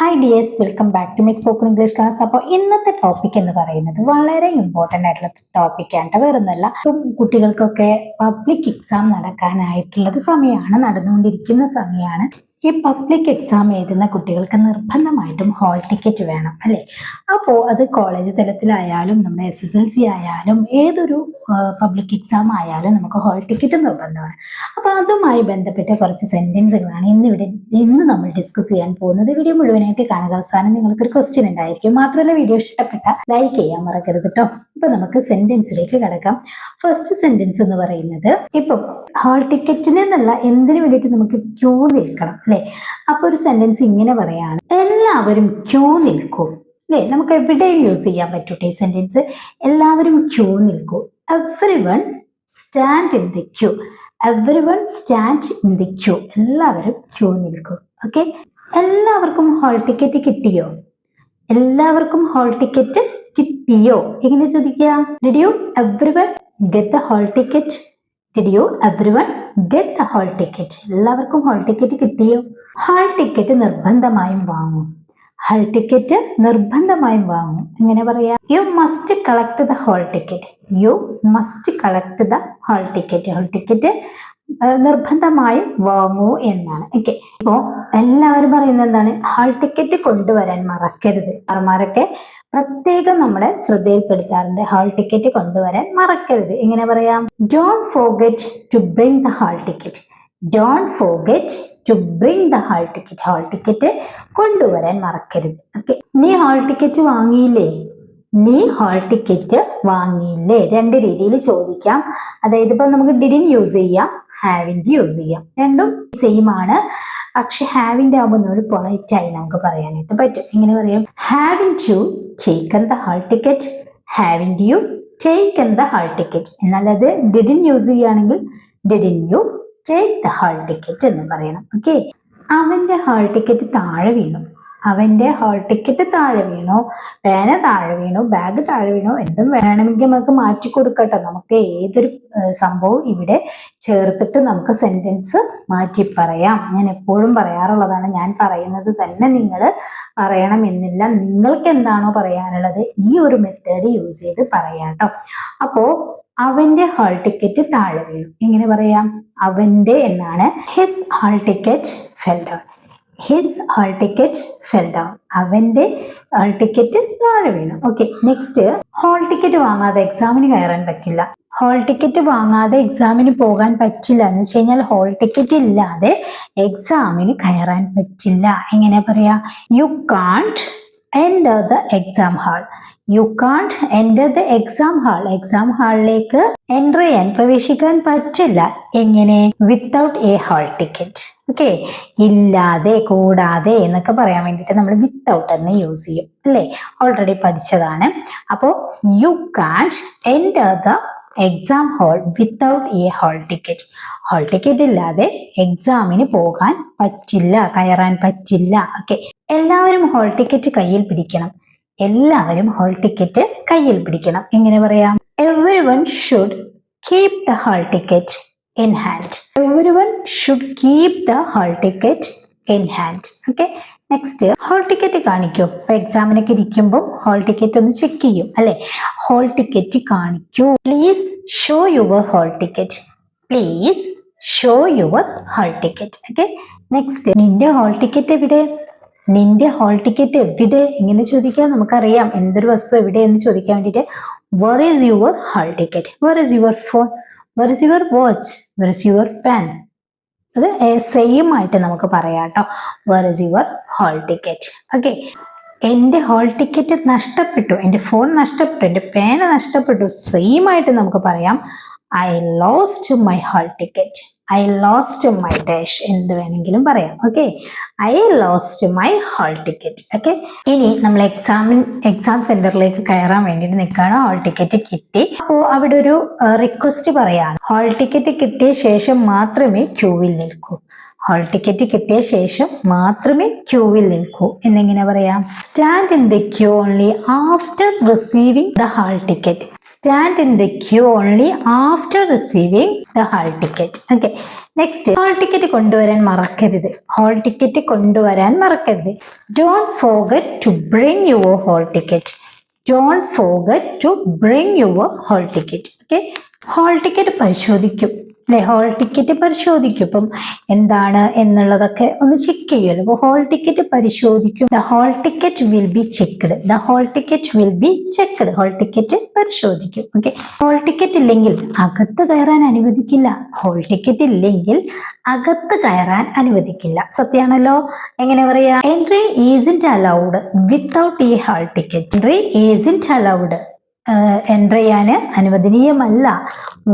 Hi dears, welcome back to my spoken English class. അപ്പോൾ ഇന്നത്തെ topic എന്ന് പറയുന്നത് വളരെ ഇമ്പോർട്ടൻ്റ് ആയിട്ടുള്ള ടോപ്പിക്കാണ്. വേറൊന്നുമല്ല, ഇപ്പം കുട്ടികൾക്കൊക്കെ പബ്ലിക് എക്സാം നടക്കാനായിട്ടുള്ളൊരു സമയമാണ്, നടന്നുകൊണ്ടിരിക്കുന്ന സമയമാണ്. ഈ പബ്ലിക് എക്സാം എഴുതുന്ന കുട്ടികൾക്ക് നിർബന്ധമായിട്ടും ഹാൾ ടിക്കറ്റ് വേണം, അല്ലേ? അപ്പോൾ അത് കോളേജ് തലത്തിലായാലും നമ്മുടെ SSLC ആയാലും ഏതൊരു പബ്ലിക് എക്സാം ആയാലും നമുക്ക് ഹാൾ ടിക്കറ്റ് നിർബന്ധമാണ്. അപ്പോൾ അതുമായി ബന്ധപ്പെട്ട കുറച്ച് സെന്റൻസുകളാണ് ഇന്ന് നമ്മൾ ഡിസ്കസ് ചെയ്യാൻ പോകുന്നത്. വീഡിയോ മുഴുവനായിട്ട് കാണുക. അവസാനം നിങ്ങൾക്കൊരു ക്വസ്റ്റ്യൻ ഉണ്ടായിരിക്കും. മാത്രമല്ല, വീഡിയോ ഇഷ്ടപ്പെട്ട ലൈക്ക് ചെയ്യാൻ മറക്കരുത് കേട്ടോ. ഇപ്പൊ നമുക്ക് സെന്റൻസിലേക്ക് കടക്കാം. ഫസ്റ്റ് സെന്റൻസ് എന്ന് പറയുന്നത്, ഇപ്പൊ ഹാൾ ടിക്കറ്റിന് എന്നല്ല, എന്തിനു വേണ്ടിയിട്ട് നമുക്ക് ക്യൂ നിൽക്കണം, അല്ലെ? അപ്പൊ ഒരു സെന്റൻസ് ഇങ്ങനെ പറയാണ്, എല്ലാവരും ക്യൂ നിൽക്കൂ, അല്ലെ? നമുക്ക് എവിടെയും യൂസ് ചെയ്യാൻ പറ്റൂട്ടെ ഈ സെന്റൻസ്. എല്ലാവരും ക്യൂ നിൽക്കൂ. Everyone stand in the queue. Everyone stand in the queue. എല്ലാവരും ക്യൂ നിൽക്കൂ. ഓക്കെ, എല്ലാവർക്കും ഹാൾ ടിക്കറ്റ് കിട്ടിയോ? എല്ലാവർക്കും ഹാൾ ടിക്കറ്റ് കിട്ടിയോ? എങ്ങനെ ചോദിക്കുക? Did you everyone get the hall ticket? Did you everyone get the hall ticket? എല്ലാവർക്കും ഹാൾ ടിക്കറ്റ് കിട്ടിയോ? ഹാൾ ടിക്കറ്റ് നിർബന്ധമായും വാങ്ങും. ഹാൾ ടിക്കറ്റ് നിർബന്ധമായും വാങ്ങും. എങ്ങനെ പറയാ? You must collect the hall ticket. You must collect the hall ticket. Hall ticket നിർബന്ധമായും വാങ്ങൂ എന്നാണ്. ഓക്കെ, ഇപ്പോ എല്ലാവരും പറയുന്നത് എന്താണ്? ഹാൾ ടിക്കറ്റ് കൊണ്ടുവരാൻ മറക്കരുത്. സാർമാരൊക്കെ പ്രത്യേകം നമ്മുടെ ശ്രദ്ധയിൽപ്പെടുത്താറുണ്ട്, ഹാൾ ടിക്കറ്റ് കൊണ്ടുവരാൻ മറക്കരുത്. എങ്ങനെ പറയാം? Don't forget to bring the hall ticket. Don't forget to bring the hall ticket. Hall ticket കൊണ്ടുവരാൻ മറക്കരുത്. ഓക്കെ, നീ ഹാൾ ടിക്കറ്റ് വാങ്ങിയില്ലേ? നീ ഹാൾ ടിക്കറ്റ് വാങ്ങിയില്ലേ? രണ്ട് രീതിയിൽ ചോദിക്കാം. അതായത് ഇപ്പൊ നമുക്ക് ഡിഡിൻ യൂസ് ചെയ്യാം, ഹാവിൻഡ് യൂസ് ചെയ്യാം. രണ്ടും സെയിം ആണ്. പക്ഷെ ഹാവിൻഡ് ആകുമ്പോൾ ഒരു പൊളൈറ്റ് ആയി നമുക്ക് പറയാനായിട്ട് പറ്റും. എങ്ങനെ പറയാം? ഹാവിൻഡ് U taken the hall ticket. ഹാവിൻഡ് U taken the hall ticket. എന്നാൽ അത് ഡിഡിൻ യൂസ് ചെയ്യുകയാണെങ്കിൽ didn't you take the hall ticket എന്ന് പറയണം. ഓക്കെ, അവന്റെ ഹാൾ ടിക്കറ്റ് താഴെ വീണു. അവന്റെ ഹാൾ ടിക്കറ്റ് താഴെ വീണു, പേന താഴെ വീണു, ബാഗ് താഴെ വീണു. എന്തും വേണമെങ്കിൽ നമുക്ക് മാറ്റി കൊടുക്കട്ടോ. നമുക്ക് ഏതൊരു സംഭവം ഇവിടെ ചേർത്തിട്ട് നമുക്ക് സെന്റൻസ് മാറ്റി പറയാം. ഞാൻ എപ്പോഴും പറയാറുള്ളതാണ്, ഞാൻ പറയുന്നത് തന്നെ നിങ്ങൾ പറയണമെന്നില്ല. നിങ്ങൾക്ക് എന്താണോ പറയാനുള്ളത് ഈ ഒരു മെത്തേഡ് യൂസ് ചെയ്ത് പറയാട്ടോ. അപ്പോ അവന്റെ ഹാൾ ടിക്കറ്റ് താഴെ വീണു. എങ്ങനെ പറയാം? അവന്റെ എന്നാണ്. His hall ticket fell down. His hall ticket fell down. അവന്റെ ഹാൾ ടിക്കറ്റ് താഴെ വീണു. ഓക്കെ, നെക്സ്റ്റ്, ഹാൾ ടിക്കറ്റ് വാങ്ങാതെ എക്സാമിന് കയറാൻ പറ്റില്ല. ഹാൾ ടിക്കറ്റ് വാങ്ങാതെ എക്സാമിന് പോകാൻ പറ്റില്ല എന്ന് വെച്ച് കഴിഞ്ഞാൽ ഹാൾ ടിക്കറ്റ് ഇല്ലാതെ എക്സാമിന് കയറാൻ പറ്റില്ല. എങ്ങനെ പറയാ? U can't enter the exam hall. U can't enter the exam hall. Exam ഹാളിലേക്ക് എൻ്റർ ചെയ്യാൻ, പ്രവേശിക്കാൻ പറ്റില്ല. എങ്ങനെ? Without a hall ticket. Okay, ഇല്ലാതെ, കൂടാതെ എന്നൊക്കെ പറയാൻ വേണ്ടിയിട്ട് നമ്മൾ വിത്തൗട്ട് എന്ന് യൂസ് ചെയ്യും, അല്ലേ? ഓൾറെഡി പഠിച്ചതാണ്. അപ്പോൾ U can't enter the exam hall without a hall ticket. Hall ticket ഇല്ലാതെ എക്സാമിന് പോകാൻ പറ്റില്ല, കയറാൻ പറ്റില്ല. ഓക്കെ, എല്ലാവരും ഹാൾ ടിക്കറ്റ് കയ്യിൽ പിടിക്കണം. എല്ലാവരും ഹാൾ ടിക്കറ്റ് കയ്യിൽ പിടിക്കണം. എങ്ങനെ പറയാം? Everyone should keep the hall ticket in hand. Everyone should keep the hall ticket in hand. Okay, next, hall ticket കാണിക്കൂ. ഇപ്പൊ എക്സാമിനൊക്കെ ഇരിക്കുമ്പോൾ ഹാൾ ടിക്കറ്റ് ഒന്ന് ചെക്ക് ചെയ്യും, അല്ലെ? ഹാൾ ടിക്കറ്റ് കാണിക്കൂ. Please show your hall ticket. Please show your hall ticket. Okay, next, നിന്റെ hall ticket എവിടെ? നിന്റെ ഹാൾ ടിക്കറ്റ് എവിടെ? ഇങ്ങനെ ചോദിക്കാൻ നമുക്കറിയാം, എന്തൊരു വസ്തു എവിടെ എന്ന് ചോദിക്കാൻ വേണ്ടിയിട്ട് where is your hall ticket? Where is your phone? Where is your watch? Where is your pen? അത് സെയിം ആയിട്ട് നമുക്ക് പറയാം കേട്ടോ. Where is your hall ticket? Okay, എൻ്റെ ഹാൾ ടിക്കറ്റ് നഷ്ടപ്പെട്ടു, എൻ്റെ ഫോൺ നഷ്ടപ്പെട്ടു, എൻ്റെ പേന നഷ്ടപ്പെട്ടു. സെയിം ആയിട്ട് നമുക്ക് പറയാം, I lost my hall ticket. I lost my dash, എന്ത് വേണമെങ്കിലും പറയാം. Okay, I lost my hall ticket. Okay, ഇനി നമ്മൾ എക്സാം സെന്ററിലേക്ക് കയറാൻ വേണ്ടിയിട്ട് നിൽക്കുകയാണ്. ഹാൾ ടിക്കറ്റ് കിട്ടി. അപ്പോൾ അവിടെ ഒരു റിക്വസ്റ്റ് പറയാണ്, ഹാൾ ടിക്കറ്റ് കിട്ടിയ ശേഷം മാത്രമേ ക്യൂവിൽ നിൽക്കൂ. ഹാൾ ടിക്കറ്റ് കിട്ടിയ ശേഷം മാത്രമേ ക്യൂവിൽ നിൽക്കൂ. എന്നിങ്ങനെ പറയാം? Stand in the queue only after receiving the hall ticket. Stand in the queue only after receiving the hall ticket. Okay, next, hall ticket കൊണ്ടുവരാൻ മറക്കരുത്. ഹാൾ ടിക്കറ്റ് കൊണ്ടുവരാൻ മറക്കരുത്. Don't forget to bring your hall ticket. Don't forget to bring your hall ticket. Okay, hall ticket പരിശോധിക്കും അല്ലെ? Hall ticket പരിശോധിക്കും. ഇപ്പം എന്താണ് എന്നുള്ളതൊക്കെ ഒന്ന് ചെക്ക് ചെയ്യുമല്ലോ. അപ്പോൾ ഹാൾ ടിക്കറ്റ് പരിശോധിക്കും. The hall ticket will be checked. The hall ticket will be checked. Hall ticket പരിശോധിക്കും. ഓക്കെ, ഹാൾ ടിക്കറ്റ് ഇല്ലെങ്കിൽ അകത്ത് കയറാൻ അനുവദിക്കില്ല. ഹാൾ ടിക്കറ്റ് ഇല്ലെങ്കിൽ അകത്ത് കയറാൻ അനുവദിക്കില്ല. സത്യാണല്ലോ? എങ്ങനെ പറയാ? എൻട്രി ഈസിന്റ് അലൗഡ് വിത്തൗട്ട് ഈ hall ticket. Entry isn't allowed, entry ചെയ്യാന് അനുവദനീയമല്ല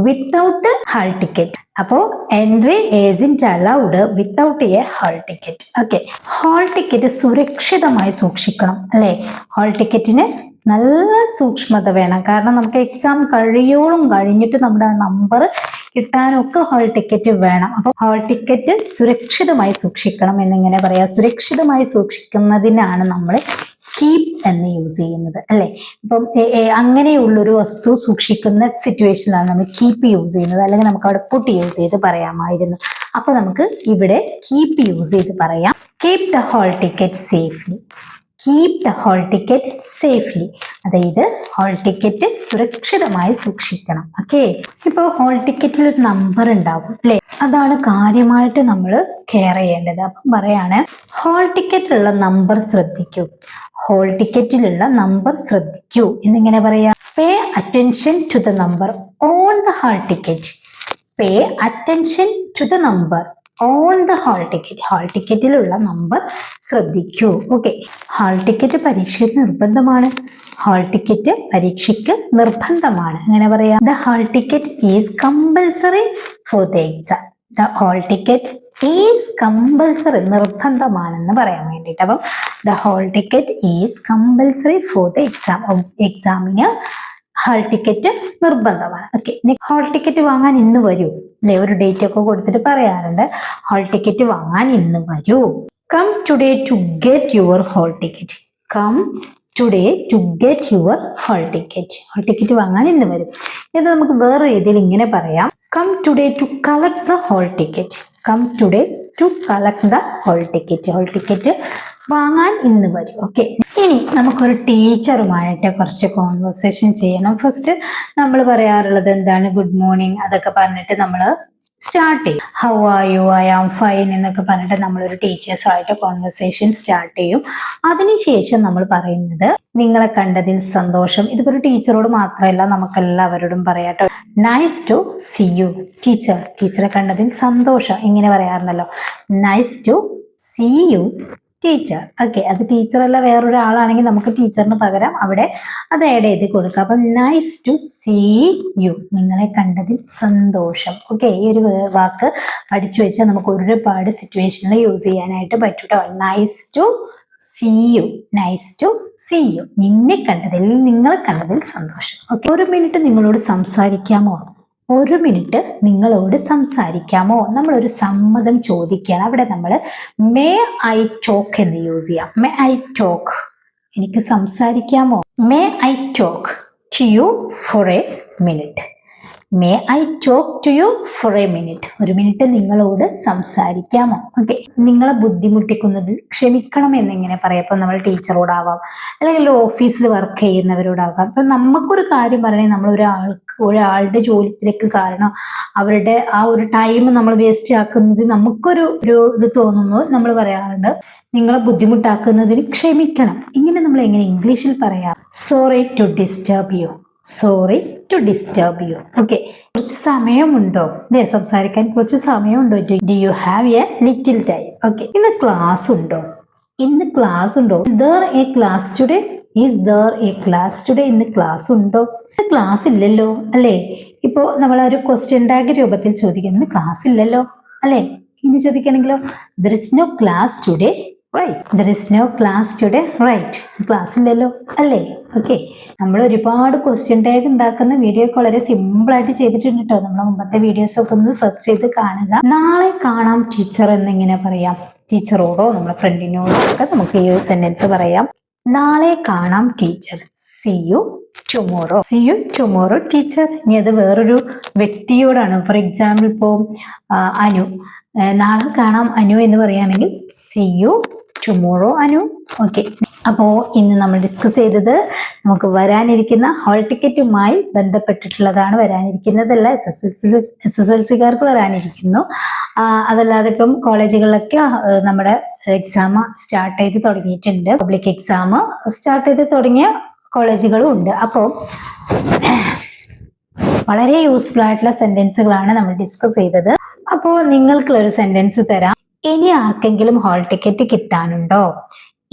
വിത്തൗട്ട് ഹാൾ ടിക്കറ്റ്. അപ്പോ entry isn't allowed without a hall ticket. Okay, hall ticket സുരക്ഷിതമായി സൂക്ഷിക്കണം അല്ലെ? ഹാൾ ടിക്കറ്റിന് നല്ല സൂക്ഷ്മത വേണം. കാരണം നമുക്ക് എക്സാം കഴിയോളം കഴിഞ്ഞിട്ട് നമ്മുടെ നമ്പർ കിട്ടാനൊക്കെ ഹാൾ ടിക്കറ്റ് വേണം. അപ്പൊ ഹാൾ ടിക്കറ്റ് സുരക്ഷിതമായി സൂക്ഷിക്കണം എന്നിങ്ങനെ പറയാം. സുരക്ഷിതമായി സൂക്ഷിക്കുന്നതിനാണ് നമ്മൾ കീപ് എന്ന് യൂസ് ചെയ്യുന്നത് അല്ലെ? ഇപ്പം അങ്ങനെയുള്ളൊരു വസ്തു സൂക്ഷിക്കുന്ന സിറ്റുവേഷനിലാണ് നമ്മൾ കീപ്പ് യൂസ് ചെയ്യുന്നത്. അല്ലെങ്കിൽ നമുക്ക് അവിടെ പുട്ട് യൂസ് ചെയ്ത് പറയാമായിരുന്നു. അപ്പൊ നമുക്ക് ഇവിടെ കീപ്പ് യൂസ് ചെയ്ത് പറയാം. Keep the hall ticket safely. Keep the hall ticket safely, അതായത് ഹാൾ ടിക്കറ്റ് സുരക്ഷിതമായി സൂക്ഷിക്കണം. ഓക്കെ, ഇപ്പോൾ ഹാൾ ടിക്കറ്റിൽ ഒരു നമ്പർ ഉണ്ടാകും അല്ലെ? അതാണ് കാര്യമായിട്ട് നമ്മൾ കെയർ ചെയ്യേണ്ടത്. അപ്പം പറയാണ്, ഹാൾ ടിക്കറ്റിലുള്ള നമ്പർ ശ്രദ്ധിക്കൂ. ഹാൾ ടിക്കറ്റിലുള്ള നമ്പർ ശ്രദ്ധിക്കൂ എന്നിങ്ങനെ പറയാം. Pay attention to the number on the hall ticket. Pay attention to the number on the hall ticket. Hall ടിക്കറ്റിലുള്ള നമ്പർ ശ്രദ്ധിക്കൂ. ഓക്കെ, ഹാൾ ടിക്കറ്റ് പരീക്ഷയ്ക്ക് നിർബന്ധമാണ്. ഹാൾ ടിക്കറ്റ് പരീക്ഷയ്ക്ക് നിർബന്ധമാണ്. അങ്ങനെ പറയാം. The hall ticket is compulsory for the exam. The hall ticket is compulsory, നിർബന്ധമാണെന്ന് പറയാൻ വേണ്ടിയിട്ട്. അപ്പം the hall ticket is compulsory for the exam. എക്സാമിന് ഹാൾ ടിക്കറ്റ് നിർബന്ധമാണ്. ഓക്കെ, ഹാൾ ടിക്കറ്റ് വാങ്ങാൻ ഇന്ന് വരൂ അല്ലെ? ഒരു ഡേറ്റ് ഒക്കെ കൊടുത്തിട്ട് പറയാറുണ്ട്. ഹാൾ ടിക്കറ്റ് വാങ്ങാൻ ഇന്ന് വരൂ. Come today to get your hall ticket. Come today to get your hall ticket. Hall ticket വാങ്ങാൻ ഇന്ന് വരും. ഇത് നമുക്ക് വേറെ രീതിയിൽ ഇങ്ങനെ പറയാം. Come today to collect the hall ticket. Come today to collect the hall ticket. Hall ticket വാങ്ങാൻ ഇന്ന് വരും. ഓക്കെ, ഇനി നമുക്കൊരു ടീച്ചറുമായിട്ട് കുറച്ച് കോൺവെർസേഷൻ ചെയ്യണം. ഫസ്റ്റ് നമ്മൾ പറയാറുള്ളത് എന്താണ്? ഗുഡ് മോർണിംഗ് അതൊക്കെ പറഞ്ഞിട്ട് നമ്മൾ സ്റ്റാർട്ട് ചെയ്യും. How are you, I am fine എന്നൊക്കെ പറഞ്ഞിട്ട് നമ്മളൊരു ടീച്ചേഴ്സുമായിട്ട് കോൺവെർസേഷൻ സ്റ്റാർട്ട് ചെയ്യും. അതിനുശേഷം നമ്മൾ പറയുന്നത് നിങ്ങളെ കണ്ടതിൽ സന്തോഷം. ഇതിപ്പോ ഒരു ടീച്ചറോട് മാത്രമല്ല, നമുക്കെല്ലാവരോടും പറയാട്ടോ. Nice to see you teacher. ടീച്ചറെ കണ്ടതിൽ സന്തോഷം ഇങ്ങനെ പറയാറുണ്ടല്ലോ. Nice to see you teacher. Okay, അത് ടീച്ചറല്ല വേറൊരാളാണെങ്കിൽ നമുക്ക് ടീച്ചറിന് പകരം അവിടെ അത് ആഡ് ചെയ്ത് കൊടുക്കാം. അപ്പം നൈസ് ടു സീ യു, നിങ്ങളെ കണ്ടതിൽ സന്തോഷം. ഓക്കെ, ഈ ഒരു വാക്ക് പഠിച്ചു വെച്ചാൽ നമുക്ക് ഒരുപാട് സിറ്റുവേഷനിൽ യൂസ് ചെയ്യാനായിട്ട് പറ്റും കേട്ടോ. Nice to see you, nice to see you, നിങ്ങളെ കണ്ടതിൽ സന്തോഷം. ഓക്കെ, ഒരു മിനിറ്റ് നിങ്ങളോട് സംസാരിക്കാമോ? ഒരു മിനിറ്റ് നിങ്ങളോട് സംസാരിക്കാമോ? നമ്മളൊരു സമ്മതം ചോദിക്കുകയാണ്. അവിടെ നമ്മൾ മേ ഐ ടോക്ക് എന്ന് യൂസ് ചെയ്യാം. മേ ഐ ടോക്ക്, എനിക്ക് സംസാരിക്കാമോ? May I talk to you for a minute. May I talk to you for a minute. ഒരു മിനിറ്റ് നിങ്ങളോട് സംസാരിക്കാമോ? ഓക്കെ, നിങ്ങളെ ബുദ്ധിമുട്ടിക്കുന്നതിൽ ക്ഷമിക്കണം എന്നിങ്ങനെ പറയാം. ഇപ്പം നമ്മൾ ടീച്ചറോടാവാം, അല്ലെങ്കിൽ ഓഫീസിൽ വർക്ക് ചെയ്യുന്നവരോടാവാം. അപ്പം നമുക്കൊരു കാര്യം പറയണേ, നമ്മൾ ഒരാളുടെ ജോലിത്തിലേക്ക് കാരണം അവരുടെ ആ ഒരു ടൈം നമ്മൾ വേസ്റ്റ് ആക്കുന്നത് നമുക്കൊരു ഇത് തോന്നുന്നു. നമ്മൾ പറയാറുണ്ട്, നിങ്ങളെ ബുദ്ധിമുട്ടാക്കുന്നതിന് ക്ഷമിക്കണം. ഇങ്ങനെ നമ്മൾ എങ്ങനെ ഇംഗ്ലീഷിൽ പറയാം? Sorry to disturb you. Sorry to disturb you. Okay, കുറച്ച് സമയമുണ്ടോ അല്ലേ സംസാരിക്കാൻ? കുറച്ച് സമയമുണ്ടോ? Do you have a little time? Okay, ഇന്ന് ക്ലാസ് ഉണ്ടോ? ഇന്ന് ക്ലാസ് ഉണ്ടോ? Is there a class today? Is there a class today? ഇന്ന് ക്ലാസ് ഉണ്ടോ? ക്ലാസ് ഇല്ലല്ലോ അല്ലേ? ഇപ്പോ നമ്മളൊരു ക്വസ്റ്റ്യൻ ടാഗ് രൂപത്തിൽ ചോദിക്കും, ഇന്ന് ക്ലാസ് ഇല്ലല്ലോ അല്ലേ? ഇനി ചോദിക്കണമെങ്കിലോ, there is no class today right. There is no class today. Right. Class ഇല്ലല്ലോ അല്ലേ? ഓക്കെ. നമ്മൾ ഒരുപാട് ക്വസ്റ്റ്യൻ ടാഗ് ഉണ്ടാക്കുന്ന വീഡിയോ ഒക്കെ വളരെ സിമ്പിൾ ആയിട്ട് ചെയ്തിട്ടുണ്ട് കേട്ടോ. നമ്മളെ മുമ്പത്തെ വീഡിയോസ് ഒക്കെ ഒന്ന് സെർച്ച് ചെയ്ത് കാണുക. നാളെ കാണാം ടീച്ചർ എന്നിങ്ങനെ പറയാം. ടീച്ചറോടോ നമ്മുടെ ഫ്രണ്ടിനോടോ ഒക്കെ നമുക്ക് ഈ ഒരു സെന്റൻസ് പറയാം. നാളെ കാണാം teacher. C you tomorrow. C you tomorrow teacher. ഇനി അത് വേറൊരു വ്യക്തിയോടാണ്. ഫോർ എക്സാമ്പിൾ ഇപ്പോ അനു, നാളെ കാണാം അനു എന്ന് പറയുകയാണെങ്കിൽ C you tomorrow Anu. Okay. അപ്പോ ഇന്ന് നമ്മൾ ഡിസ്കസ് ചെയ്തത് നമുക്ക് വരാനിരിക്കുന്ന ഹോൾ ടിക്കറ്റുമായി ബന്ധപ്പെട്ടിട്ടുള്ളതാണ്. വരാനിരിക്കുന്നതല്ല, SSLC-കാർക്ക് വരാനിരിക്കുന്നു. അതല്ലാതെ ഇപ്പം കോളേജുകളിലൊക്കെ നമ്മുടെ എക്സാം സ്റ്റാർട്ട് ചെയ്ത് തുടങ്ങിയിട്ടുണ്ട്. പബ്ലിക് എക്സാം സ്റ്റാർട്ട് ചെയ്ത് തുടങ്ങിയ കോളേജുകളും ഉണ്ട്. അപ്പോൾ വളരെ യൂസ്ഫുൾ ആയിട്ടുള്ള സെന്റൻസുകളാണ് നമ്മൾ ഡിസ്കസ് ചെയ്തത്. അപ്പോൾ നിങ്ങൾക്കുള്ളൊരു സെന്റൻസ് തരാം. ഇനി ആർക്കെങ്കിലും ഹോൾ ടിക്കറ്റ് കിട്ടാനുണ്ടോ?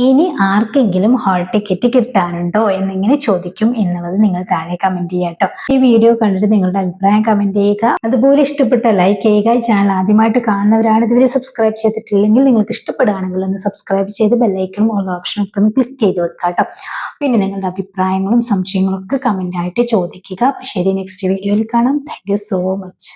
ഇനി ആർക്കെങ്കിലും ഹോൾ ടിക്കറ്റ് കിട്ടാനുണ്ടോ എന്നിങ്ങനെ ചോദിക്കും എന്നുള്ളത് നിങ്ങൾ താഴെ കമന്റ് ചെയ്യുക കേട്ടോ. ഈ വീഡിയോ കണ്ടിട്ട് നിങ്ങളുടെ അഭിപ്രായം കമന്റ് ചെയ്യുക. അതുപോലെ ഇഷ്ടപ്പെട്ട ലൈക്ക് ചെയ്യുക. ഈ ചാനൽ ആദ്യമായിട്ട് കാണുന്നവരാണ്, ഇതുവരെ സബ്സ്ക്രൈബ് ചെയ്തിട്ടില്ലെങ്കിൽ നിങ്ങൾക്ക് ഇഷ്ടപ്പെടുകയാണെങ്കിൽ ഒന്ന് സബ്സ്ക്രൈബ് ചെയ്ത് ബെല്ലൈക്കണും ഓൾ ഓപ്ഷനും ഒക്കെ ഒന്ന് ക്ലിക്ക് ചെയ്ത് വെക്കുക കേട്ടോ. പിന്നെ നിങ്ങളുടെ അഭിപ്രായങ്ങളും സംശയങ്ങളും ഒക്കെ കമന്റ് ആയിട്ട് ചോദിക്കുക. അപ്പൊ ശരി, നെക്സ്റ്റ് വീഡിയോയിൽ കാണാം. Thank you so much.